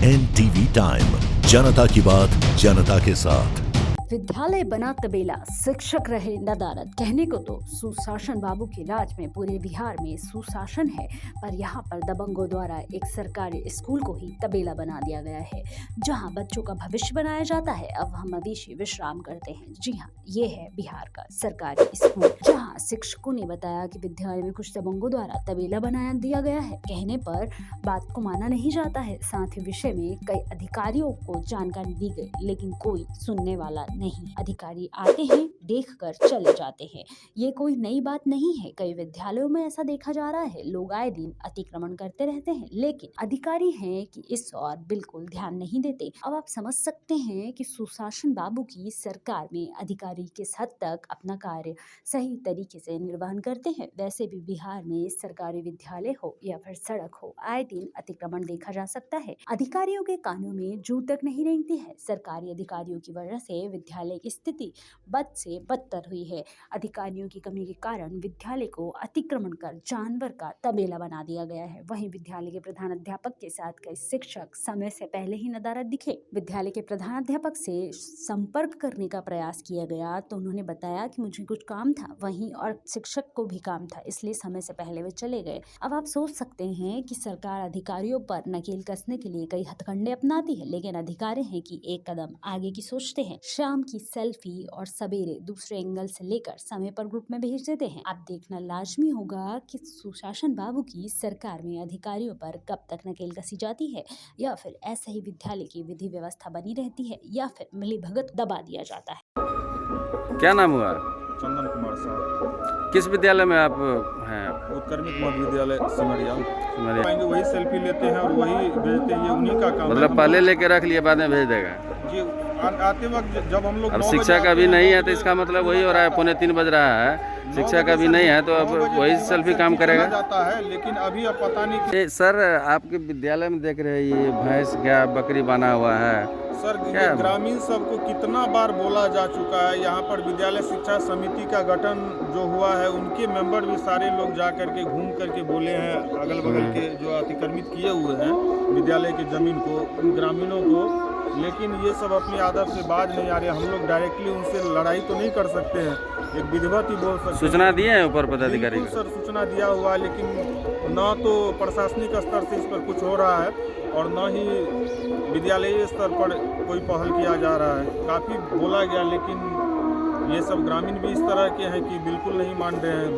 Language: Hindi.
NTV टाइम, जनता की बात जनता के साथ। विद्यालय बना तबेला, शिक्षक रहे नदारद। कहने को तो सुशासन बाबू के राज में पूरे बिहार में सुशासन है, पर यहाँ पर दबंगों द्वारा एक सरकारी स्कूल को ही तबेला बना दिया गया है, जहाँ बच्चों का भविष्य बनाया जाता है। अब हम मवेशी विश्राम करते हैं। जी हाँ, ये है बिहार का सरकारी स्कूल, जहाँ शिक्षकों ने बताया कि विद्यालय में कुछ दबंगों द्वारा तबेला बनाया दिया गया है। कहने पर बात को माना नहीं जाता है। साथ ही विषय में कई अधिकारियों को जानकारी दी गई, लेकिन कोई सुनने वाला नहीं। अधिकारी आते हैं, देखकर चले जाते हैं। ये कोई नई बात नहीं है। कई विद्यालयों में ऐसा देखा जा रहा है। लोग आए दिन अतिक्रमण करते रहते हैं, लेकिन अधिकारी हैं कि इस और बिल्कुल ध्यान नहीं देते। अब आप समझ सकते हैं कि सुशासन बाबू की सरकार में अधिकारी किस हद तक अपना कार्य सही तरीके से निर्वहन करते हैं। वैसे भी बिहार में सरकारी विद्यालय हो या फिर सड़क हो, आए दिन अतिक्रमण देखा जा सकता है। अधिकारियों के कानों में जू तक नहीं रेंगती है। सरकारी अधिकारियों की वजह से विद्यालय की स्थिति बद से बदतर हुई है। अधिकारियों की कमी के कारण विद्यालय को अतिक्रमण कर जानवर का तबेला बना दिया गया है। वहीं विद्यालय के प्रधानाध्यापक के साथ कई शिक्षक समय से पहले ही नदारद दिखे। विद्यालय के प्रधानाध्यापक से संपर्क करने का प्रयास किया गया तो उन्होंने बताया कि मुझे कुछ काम था, वहीं और शिक्षक को भी काम था, इसलिए समय से पहले वे चले गए। अब आप सोच सकते हैं कि सरकार अधिकारियों पर नकेल कसने के लिए कई हथकंडे अपनाती है, लेकिन अधिकारी हैं कि एक कदम आगे की सोचते हैं। शाम की सेल्फी और सवेरे दूसरे एंगल से लेकर समय पर ग्रुप में भेज देते हैं। अब देखना लाजमी होगा कि सुशासन बाबू की सरकार में अधिकारियों पर कब तक नकेल कसी जाती है, या फिर ऐसे ही विद्यालय की विधि व्यवस्था बनी रहती है, या फिर मिलीभगत दबा दिया जाता है। क्या नाम हुआ? चंदन कुमार साहब। किस विद्यालय में आप हैं? उत्कर्मिक मध्य विद्यालय सिमरिया। आएंगे वही सेल्फी लेते हैं और वही भेजते हैं, ये उन्हीं का काम है। मतलब पहले लेके रख लिए, बाद में भेज देगा जी। आते वक्त जब हम लोग अब शिक्षा का भी नहीं है तो इसका मतलब वही हो रहा है, 2:45 बज रहा है, शिक्षा का भी नहीं है तो अब वही सेल्फी काम करेगा जाता है। लेकिन अभी अब पता नहीं सर, आपके विद्यालय में देख रहे हैं ये भैंस गाय बकरी बना हुआ है सर, ये ग्रामीण सबको कितना बार बोला जा चुका है। यहाँ पर विद्यालय शिक्षा समिति का गठन जो हुआ है, उनके मेंबर भी सारे लोग जा करके घूम करके बोले हैं, अगल बगल के जो अतिक्रमित किए हुए हैं विद्यालय की जमीन को, उन ग्रामीणों को, लेकिन ये सब अपनी आदत से बाज नहीं आ रहे। हम लोग डायरेक्टली उनसे लड़ाई तो नहीं कर सकते हैं, एक विधिवत ही बोल सकते हैं। सूचना दिए हैं ऊपर पदाधिकारी को? सर, सूचना दिया हुआ, लेकिन न तो प्रशासनिक स्तर से इस पर कुछ हो रहा है और न ही विद्यालयीय स्तर पर कोई पहल किया जा रहा है। काफ़ी बोला गया, लेकिन ये सब ग्रामीण भी इस तरह के हैं कि बिल्कुल नहीं मान रहे हैं।